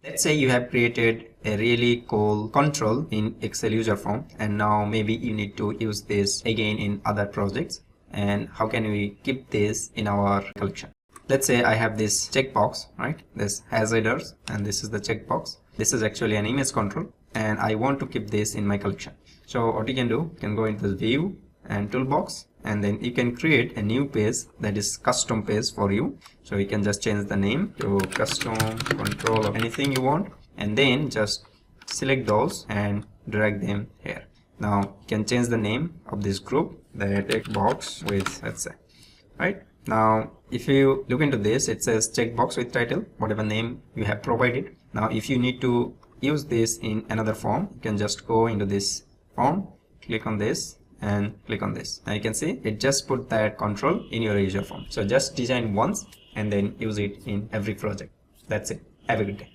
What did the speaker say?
Let's say you have created a really cool control in Excel user form, and now maybe you need to use this again in other projects. And how can we keep this in our collection? Let's say I have this checkbox, right? This has headers, and this is the checkbox. This is actually an image control, and I want to keep this in my collection. So what you can do, you can go into the view and toolbox, and then you can create a new page that is custom page for you. So you can just change the name to custom control or anything you want, and then just select those and drag them here. Now you can change the name of this group, the checkbox with, let's say, right? Now if you look into this, it says checkbox with title, whatever name you have provided. Now if you need to use this in another form, you can just go into this form, click on this and click on this. Now you can see it just put that control in your user form. So just design once and then use it in every project. That's it. Have a good day.